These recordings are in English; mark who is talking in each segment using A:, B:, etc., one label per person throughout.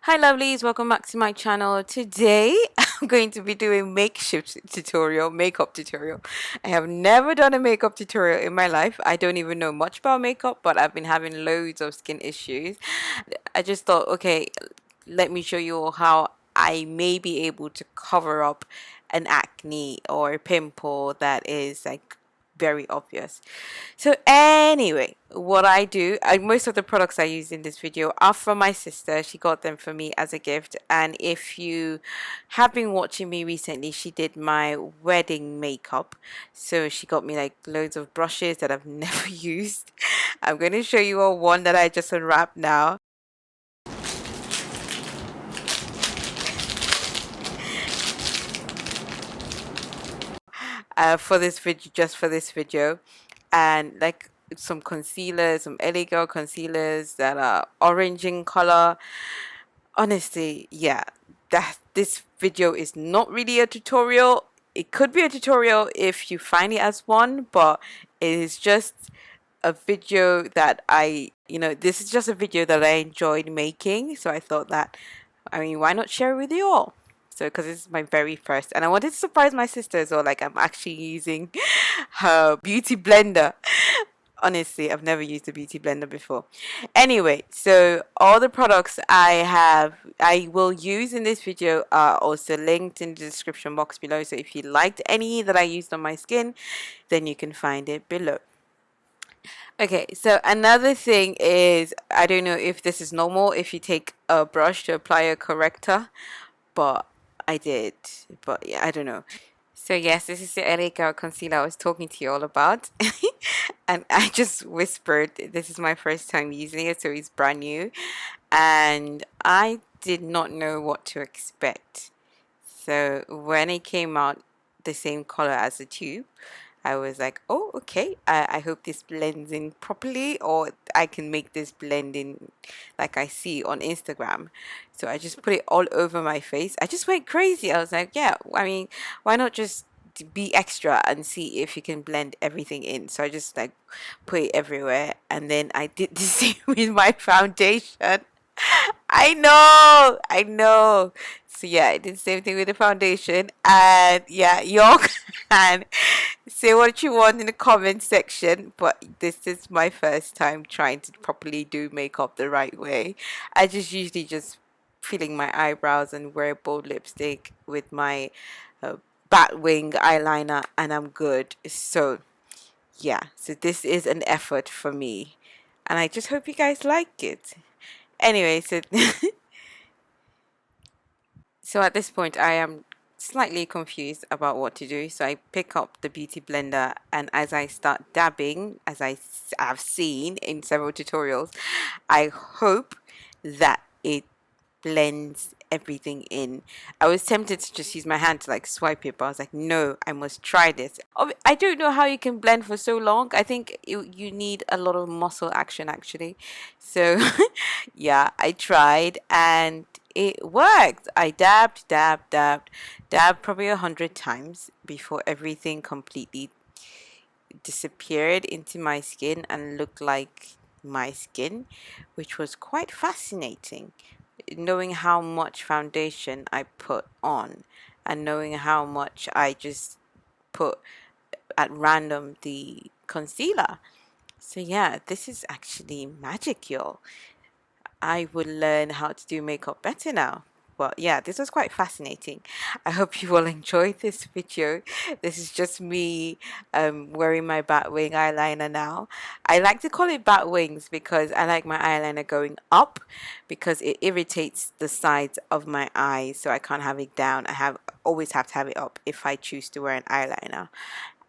A: Hi lovelies, welcome back to my channel. Today I'm going to be doing makeup tutorial. I have never done a makeup tutorial in my life. I don't even know much about makeup, but I've been having loads of skin issues. I just thought, okay, let me show you all how I may be able to cover up an acne or a pimple that is like very obvious. So anyway, what I do, most of the products I use in this video are from my sister. She got them for me as a gift. And if you have been watching me recently, she did my wedding makeup. So she got me like loads of brushes that I've never used. I'm going to show you all one that I just unwrapped now. For this video, just for this video, and like some concealers, some LA Girl concealers that are orange in color. Honestly, yeah, that this video is not really a tutorial. It could be a tutorial if you find it as one, but it is just a video that this is just a video that I enjoyed making. So I thought that, I mean, why not share it with you all? So, because this is my very first, and I wanted to surprise my sister as well. Like, I'm actually using her beauty blender. Honestly, I've never used a beauty blender before. Anyway, so all the products I will use in this video are also linked in the description box below. So if you liked any that I used on my skin, then you can find it below. Okay, so another thing is, I don't know if this is normal if you take a brush to apply a corrector, but I did. But yeah, I don't know. So yes, this is the LA Girl concealer I was talking to you all about. And I just whispered, this is my first time using it, so it's brand new. And I did not know what to expect. So when it came out the same color as the tube, I was like, oh, okay. I hope this blends in properly, or I can make this blend in like I see on Instagram. So I just put it all over my face. I just went crazy. I was like, yeah, I mean, why not just be extra and see if you can blend everything in? So I just like put it everywhere. And then I did the same with my foundation. I know. So yeah, I did the same thing with the foundation. And yeah, y'all can say what you want in the comment section, but this is my first time trying to properly do makeup the right way. I just usually just filling my eyebrows and wear bold lipstick with my uh, Batwing eyeliner, and I'm good. So yeah, so this is an effort for me, and I just hope you guys like it. Anyway, so at this point I am slightly confused about what to do. So I pick up the beauty blender, and as I start dabbing, as have seen in several tutorials, I hope that it blends everything in. I was tempted to just use my hand to like swipe it, but I was like, no, I must try this. I don't know how you can blend for so long. I think you need a lot of muscle action actually. So yeah, I tried and it worked. I dabbed probably 100 times before everything completely disappeared into my skin and looked like my skin, which was quite fascinating. Knowing how much foundation I put on and knowing how much I just put at random the concealer. So yeah, this is actually magic, y'all. I would learn how to do makeup better now. Well, yeah, this was quite fascinating. I hope you all enjoyed this video. This is just me wearing my Batwing eyeliner now. I like to call it bat wings because I like my eyeliner going up because it irritates the sides of my eyes, so I can't have it down. Always have to have it up if I choose to wear an eyeliner.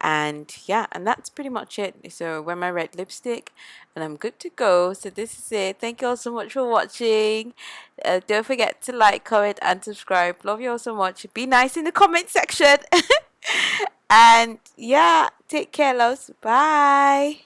A: And yeah, and that's pretty much it. So wear my red lipstick and I'm good to go. So this is it. Thank you all so much for watching. Don't forget to like, comment and subscribe. Love you all so much. Be nice in the comment section. And yeah, take care, loves. Bye.